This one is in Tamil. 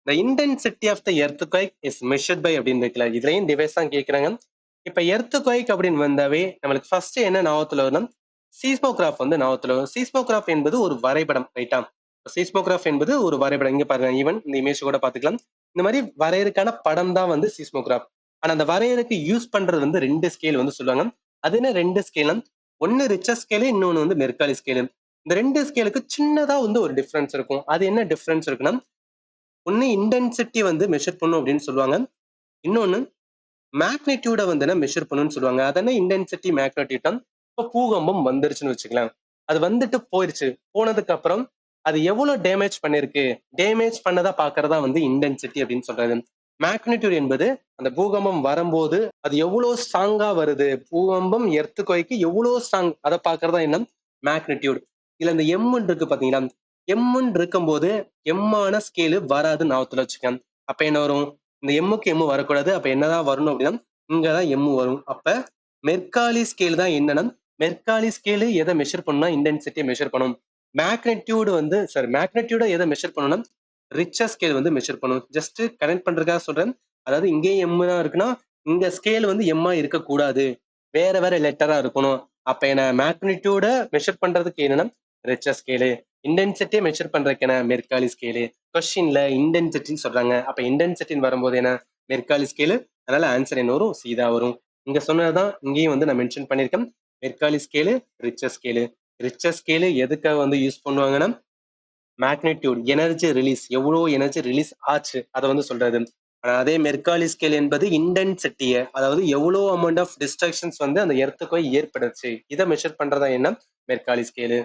The intensity of the earthquake is measured by அப்படின்னு இருக்குல்ல, இதுலயும் டிவைஸ் தான் கேட்கறாங்க. இப்ப எர்த்குவைக் அப்படின்னு வந்தாவே நம்மளுக்கு ஃபர்ஸ்ட் என்ன ஞாபகத்துல வரும்? சீஸ்மோகிராஃப் வந்து ஞாபகத்துல வரும். சீஸ்மோகிராஃப் என்பது ஒரு வரைபடம், ரைட்டா? சீஸ்மோகிராஃப் என்பது ஒரு வரைபடம். இங்க பாருங்க, ஈவன் இந்த இமேஜ் கூட பாத்துக்கலாம். இந்த மாதிரி வரையறதுக்கான படம் தான் வந்து சீஸ்மோகிராஃப். ஆனா அந்த வரையறதுக்கு யூஸ் பண்றது வந்து 2 ஸ்கேல் வந்து சொல்லுவாங்க. அது என்ன 2 ஸ்கேல்? ஒன்னு ரிச்சர் ஸ்கேலு, இன்னொன்னு வந்து மெர்காலி ஸ்கேலு. இந்த 2 ஸ்கேலுக்கு சின்னதா வந்து ஒரு டிஃபரன்ஸ் இருக்கும். அது என்ன டிஃபரன்ஸ் இருக்குன்னா, ஒன்னு இன்டென்சிட்டி வந்து மெஷர் பண்ணும் அப்படின்னு சொல்லுவாங்க. இன்னொன்னு மேக்னிடியூட வந்து மெஷர் பண்ணுன்னு சொல்லுவாங்க. அதென்ன இன்டென்சிட்டி மேக்னிடியூட். இப்போ பூகம்பம் வந்துருச்சுன்னு வச்சுக்கலாம். அது வந்துட்டு போயிருச்சு. போனதுக்கு அப்புறம் அது எவ்வளவு டேமேஜ் பண்ணிருக்கு, டேமேஜ் பண்ணதா பாக்குறதா வந்து இன்டென்சிட்டி அப்படின்னு சொல்றது. மேக்னிடியூட் என்பது அந்த பூகம்பம் வரும்போது அது எவ்வளவு ஸ்ட்ராங்கா வருது, பூகம்பம் எர்த்குவைக்கு எவ்வளவு ஸ்ட்ராங், அதை பாக்குறதா என்ன மேக்னிடியூட். இதுல இந்த எம்முன்னு இருக்கு பாத்தீங்களா, எம்முன்னு இருக்கும்போது எம்மான ஸ்கேலு வராதுன்னு ஞாபகத்துல வச்சுக்கோங்க. அப்ப என்ன வரும்? இந்த எம்முக்கு எம்மு வரக்கூடாது. அப்ப என்னதான் வரணும் அப்படின்னா, இங்கதான் எம்மு வரும். அப்ப மெர்காலி ஸ்கேல் தான் என்னன்னா, மெர்காலி ஸ்கேலு எதை மெஷர் பண்ணும்னா இன்டென்சிட்டியை மெஷர் பண்ணும். மேக்னிடியூடு வந்து சாரி மேக்னிடியூட எதை மெஷர் பண்ணணும்னா ரிச்சர் ஸ்கேல் வந்து மெஷர் பண்ணும். ஜஸ்ட் கனெக்ட் பண்றதுக்காக சொல்றேன். அதாவது இங்கேயும் எம் தான் இருக்குன்னா, இங்க ஸ்கேல் வந்து எம்மா இருக்கக்கூடாது, வேற வேற லெட்டரா இருக்கணும். அப்ப என்ன மேக்னிடியூட மெஷர் பண்றதுக்கு என்னன்னா ரிச்சர் ஸ்கேலு, இன்டென்சிட்டியை மெஷர் பண்றதுக்கு என்ன மெர்காலி ஸ்கேலு. கொஸ்டின்ல இன்டென்சிட்டின்னு சொல்றாங்க. அப்ப இன்டென்சிட்டின்னு வரும்போது என்ன மெர்காலி ஸ்கேலு. அதனால ஆன்சர் என்ன வரும்? சீதா வரும். இங்க சொன்னதுதான் இங்கேயும் வந்து நான் மென்ஷன் பண்ணியிருக்கேன். Mercalli scale, Richter scale. Richter scale எதுக்காக வந்து யூஸ் பண்ணுவாங்கன்னா, மேக்னிடியூட் எனர்ஜி ரிலீஸ், எவ்வளவு எனர்ஜி ரிலீஸ் ஆச்சு அதை வந்து சொல்றது. அதே மெர்காலி ஸ்கேல் என்பது இன்டென்சிட்டியை, அதாவது எவ்வளவு அமௌண்ட் ஆஃப் டிஸ்ட்ரக்ஷன்ஸ் வந்து அந்த எர்த்துக்கு ஏற்படுச்சு, இதை மெஷர் பண்றதா என்ன மெர்காலி ஸ்கேலு.